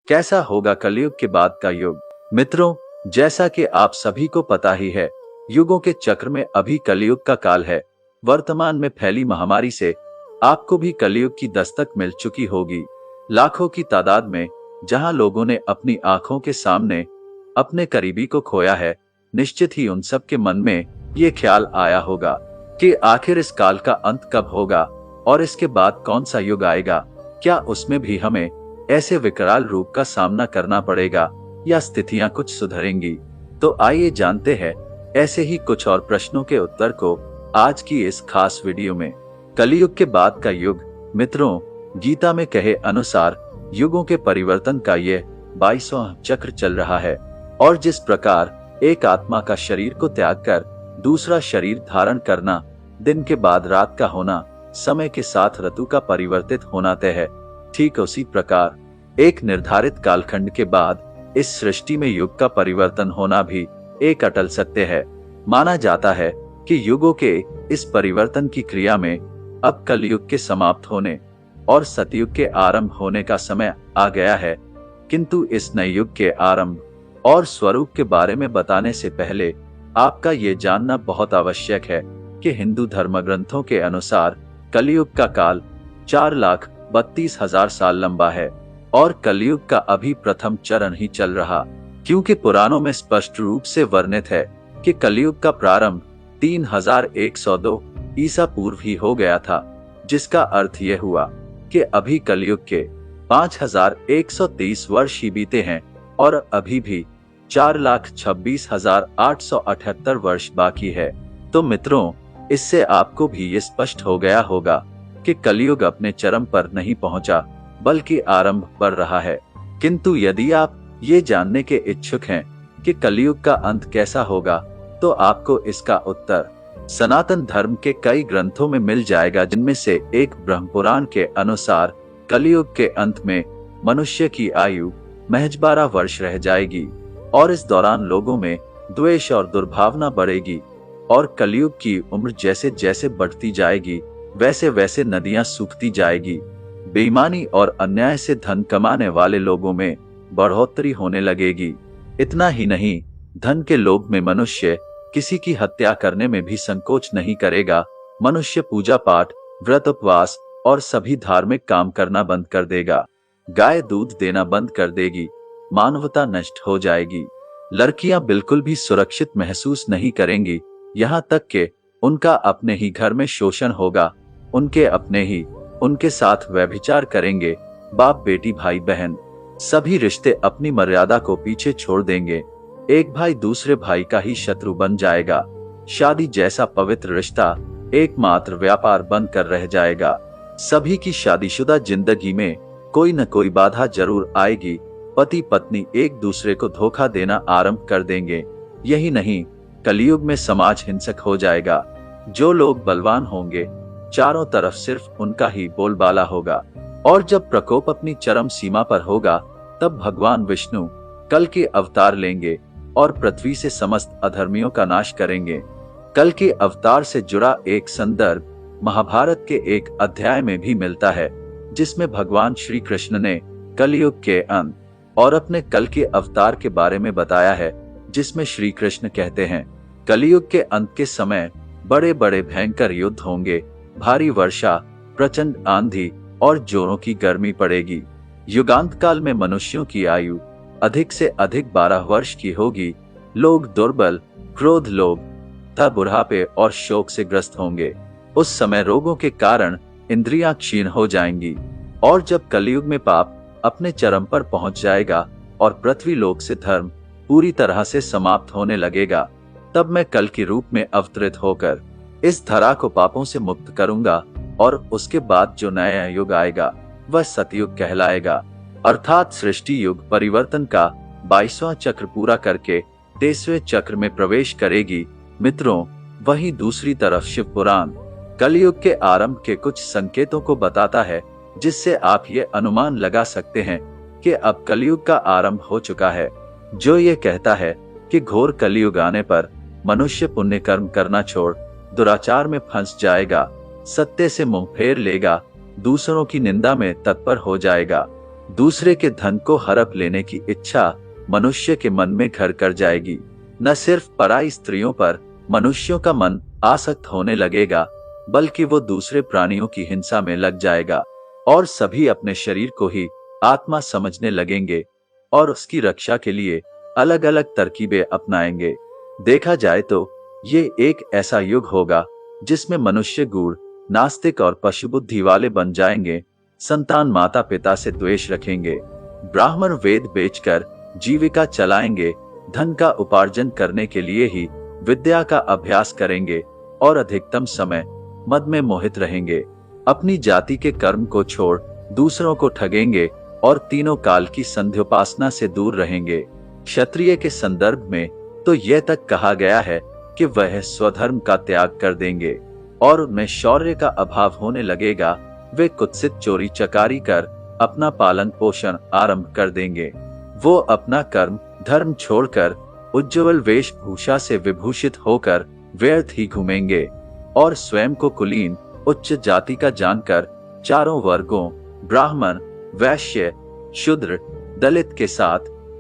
कैसा होगा कलयुग के बाद का युग। मित्रों, जैसा कि आप सभी को पता ही है, युगों के चक्र में अभी कलयुग का काल है। वर्तमान में फैली महामारी से आपको भी कलयुग की दस्तक मिल चुकी होगी। लाखों की तादाद में जहां लोगों ने अपनी आंखों के सामने अपने करीबी को खोया है, निश्चित ही उन सब के मन में ये ख्याल आया होगा कि आखिर इस काल का अंत कब होगा और इसके बाद कौन सा युग आएगा। क्या उसमें भी हमें ऐसे विकराल रूप का सामना करना पड़ेगा या स्थितियां कुछ सुधरेंगी। तो आइए जानते हैं ऐसे ही कुछ और प्रश्नों के उत्तर को आज की इस खास वीडियो में। कलयुग के बाद का युग। मित्रों, गीता में कहे अनुसार युगों के परिवर्तन का ये 22वां चक्र चल रहा है और जिस प्रकार एक आत्मा का शरीर को त्याग कर दूसरा शरीर धारण करना, दिन के बाद रात का होना, समय के साथ ऋतु का परिवर्तित होना तय है, ठीक उसी प्रकार एक निर्धारित कालखंड के बाद इस सृष्टि में युग का परिवर्तन होना भी एक अटल सत्य है। माना जाता है कि युगों के इस परिवर्तन की क्रिया में अब कलयुग के समाप्त होने और सतयुग के आरंभ होने का समय आ गया है। किंतु इस नए युग के आरंभ और स्वरूप के बारे में बताने से पहले आपका ये जानना बहुत आवश्यक है कि हिंदू धर्म ग्रंथों के अनुसार कलयुग का काल 4,32,000 साल लंबा है और कलयुग का अभी प्रथम चरण ही चल रहा, क्योंकि पुराणों में स्पष्ट रूप से वर्णित है कि कलयुग का प्रारंभ 3102 ईसा पूर्व ही हो गया था, जिसका अर्थ यह हुआ कि अभी कलयुग के 5,130 वर्ष ही बीते हैं और अभी भी 4,26,878 वर्ष बाकी है। तो मित्रों, इससे आपको भी ये स्पष्ट हो गया होगा कि कलयुग अपने चरम पर नहीं पहुंचा बल्कि आरंभ बढ़ रहा है। किंतु यदि आप ये जानने के इच्छुक हैं कि कलयुग का अंत कैसा होगा, तो आपको इसका उत्तर सनातन धर्म के कई ग्रंथों में मिल जाएगा, जिनमें से एक ब्रह्मपुराण के अनुसार कलयुग के अंत में मनुष्य की आयु महज 12 वर्ष रह जाएगी और इस दौरान लोगों में द्वेष और दुर्भावना बढ़ेगी और कलयुग की उम्र जैसे जैसे बढ़ती जाएगी वैसे वैसे नदियां सूखती जाएगी। बेईमानी और अन्याय से धन कमाने वाले लोगों में बढ़ोतरी होने लगेगी। इतना ही नहीं, धन के लोभ में मनुष्य किसी की हत्या करने में भी संकोच नहीं करेगा। मनुष्य पूजा पाठ, व्रत उपवास और सभी धार्मिक काम करना बंद कर देगा। गाय दूध देना बंद कर देगी। मानवता नष्ट हो जाएगी। लड़कियां बिल्कुल भी सुरक्षित महसूस नहीं करेंगी, यहाँ तक कि उनका अपने ही घर में शोषण होगा। उनके अपने ही उनके साथ व्यभिचार करेंगे। बाप बेटी, भाई बहन, सभी रिश्ते अपनी मर्यादा को पीछे छोड़ देंगे। एक भाई दूसरे भाई का ही शत्रु बन जाएगा। शादी जैसा पवित्र रिश्ता एकमात्र व्यापार बनकर रह जाएगा। सभी की शादीशुदा जिंदगी में कोई न कोई बाधा जरूर आएगी। पति पत्नी एक दूसरे को धोखा देना आरंभ कर देंगे। यही नहीं, कलयुग में समाज हिंसक हो जाएगा। जो लोग बलवान होंगे, चारों तरफ सिर्फ उनका ही बोलबाला होगा। और जब प्रकोप अपनी चरम सीमा पर होगा, तब भगवान विष्णु कल के अवतार लेंगे और पृथ्वी से समस्त अधर्मियों का नाश करेंगे। कल के अवतार से जुड़ा एक संदर्भ महाभारत के एक अध्याय में भी मिलता है, जिसमें भगवान श्री कृष्ण ने कलयुग के अंत और अपने कल के अवतार के बारे में बताया है, जिसमें श्री कृष्ण कहते हैं, कलयुग के अंत के समय बड़े बड़े भयंकर युद्ध होंगे। भारी वर्षा, प्रचंड आंधी और जोरों की गर्मी पड़ेगी। युगांत काल में मनुष्यों की आयु अधिक से अधिक 12 वर्ष की होगी। लोग दुर्बल, क्रोध लोभ तथा बुढ़ापे और शोक से ग्रस्त होंगे। उस समय रोगों के कारण इंद्रियां क्षीण हो जाएंगी। और जब कलयुग में पाप अपने चरम पर पहुंच जाएगा और पृथ्वी लोक से धर्म पूरी तरह से समाप्त होने लगेगा, तब मैं कल के रूप में अवतरित होकर इस धरा को पापों से मुक्त करूंगा और उसके बाद जो नया युग आएगा वह सतयुग कहलाएगा। अर्थात सृष्टि युग परिवर्तन का 22वां चक्र पूरा करके 23वें चक्र में प्रवेश करेगी। मित्रों, वहीं दूसरी तरफ शिव पुराण कलयुग के आरंभ के कुछ संकेतों को बताता है, जिससे आप ये अनुमान लगा सकते हैं कि अब कलयुग का आरंभ हो चुका है। जो ये कहता है कि घोर कलयुग आने पर मनुष्य पुण्य कर्म करना छोड़ दुराचार में फंस जाएगा, सत्य से मुंह फेर लेगा, दूसरों की निंदा में तत्पर हो जाएगा, दूसरे के धन को हड़प लेने की इच्छा मनुष्य के मन में घर कर जाएगी। न सिर्फ पराई स्त्रियों पर मनुष्यों का मन आसक्त होने लगेगा, बल्कि वो दूसरे प्राणियों की हिंसा में लग जाएगा और सभी अपने शरीर को ही आत्मा समझने लगेंगे और उसकी रक्षा के लिए अलग अलग तरकीबें अपनाएंगे। देखा जाए तो ये एक ऐसा युग होगा जिसमें मनुष्य गूढ़, नास्तिक और पशुबुद्धि वाले बन जाएंगे। संतान माता पिता से द्वेष रखेंगे, ब्राह्मण वेद बेचकर जीविका चलाएंगे, धन का उपार्जन करने के लिए ही विद्या का अभ्यास करेंगे और अधिकतम समय मद में मोहित रहेंगे। अपनी जाति के कर्म को छोड़ दूसरों को ठगेंगे और तीनों काल की संध्योपासना से दूर रहेंगे। क्षत्रिय के संदर्भ में तो यह तक कहा गया है कि वह स्वधर्म का त्याग कर देंगे और उनमें शौर्य का अभाव होने लगेगा। वे कुत्सित चोरी चकारी कर अपना पालन पोषण आरंभ कर देंगे। वो अपना कर्म धर्म छोड़कर उज्ज्वल वेशभूषा से विभूषित होकर व्यर्थ ही घूमेंगे और स्वयं को कुलीन उच्च जाति का जानकर चारों वर्गों ब्राह्मण, वैश्य, शूद्र, दलित के साथ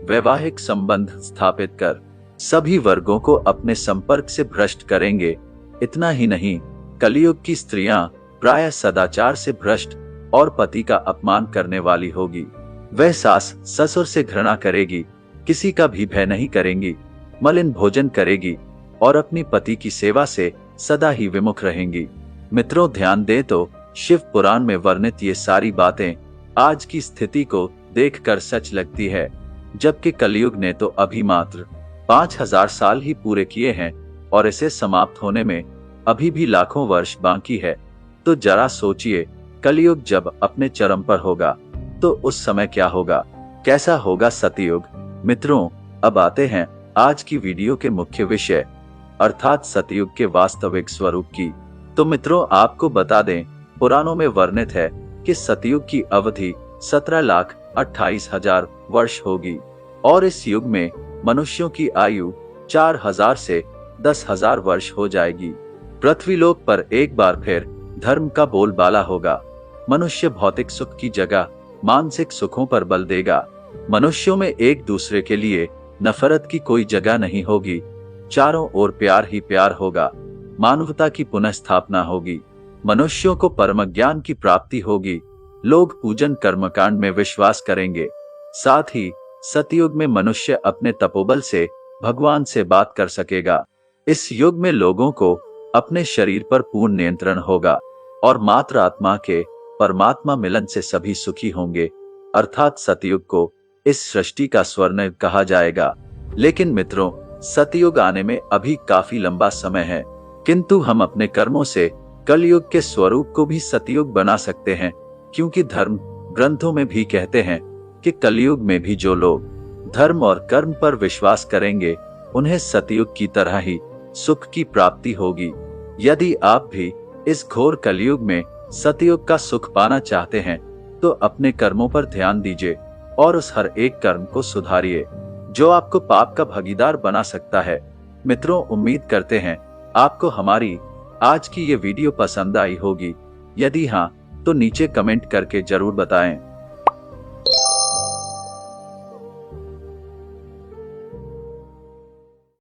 वैवाहिक संबंध स्थापित कर सभी वर्गों को अपने संपर्क से भ्रष्ट करेंगे। इतना ही नहीं, कलियुग की स्त्रियां प्रायः सदाचार से भ्रष्ट और पति का अपमान करने वाली होगी। वह सास ससुर से घृणा करेगी, किसी का भी भय नहीं करेंगी, मलिन भोजन करेगी और अपनी पति की सेवा से सदा ही विमुख रहेंगी। मित्रों, ध्यान दें तो शिव पुराण में वर्णित ये सारी बातें आज की स्थिति को देखकर सच लगती है, जबकि कलयुग ने तो अभी मात्र 5000 साल ही पूरे किए हैं और इसे समाप्त होने में अभी भी लाखों वर्ष बाकी है। तो जरा सोचिए, कलयुग जब अपने चरम पर होगा तो उस समय क्या होगा, कैसा होगा सतयुग। मित्रों, अब आते हैं आज की वीडियो के मुख्य विषय अर्थात सतयुग के वास्तविक स्वरूप की। तो मित्रों, आपको बता दें, पुराणों में वर्णित है कि सतयुग की अवधि 17,28,000 वर्ष होगी और इस युग में मनुष्यों की आयु 4000 से 10,000 वर्ष हो जाएगी। पृथ्वीलोक पर एक बार फिर धर्म का बोलबाला होगा। मनुष्य भौतिक सुख की जगह मानसिक सुखों पर बल देगा। मनुष्यों में एक दूसरे के लिए नफरत की कोई जगह नहीं होगी। चारों ओर प्यार ही प्यार होगा। मानवता की पुनः स्थापना होगी। मनुष्यों को परम ज्ञान की प्राप्ति होगी। लोग पूजन कर्मकांड में विश्वास करेंगे। साथ ही सतयुग में मनुष्य अपने तपोबल से भगवान से बात कर सकेगा। इस युग में लोगों को अपने शरीर पर पूर्ण नियंत्रण होगा और मात्र आत्मा के परमात्मा मिलन से सभी सुखी होंगे। अर्थात सतयुग को इस सृष्टि का स्वर्ण कहा जाएगा। लेकिन मित्रों, सतयुग आने में अभी काफी लंबा समय है, किंतु हम अपने कर्मों से कलयुग के स्वरूप को भी सतयुग बना सकते हैं, क्योंकि धर्म ग्रंथों में भी कहते हैं कि कलयुग में भी जो लोग धर्म और कर्म पर विश्वास करेंगे उन्हें सतयुग की तरह ही सुख की प्राप्ति होगी। यदि आप भी इस घोर कलयुग में सतयुग का सुख पाना चाहते हैं तो अपने कर्मों पर ध्यान दीजिए और उस हर एक कर्म को सुधारिए जो आपको पाप का भागीदार बना सकता है। मित्रों, उम्मीद करते हैं आपको हमारी आज की ये वीडियो पसंद आई होगी। यदि हाँ, तो नीचे कमेंट करके जरूर बताएं।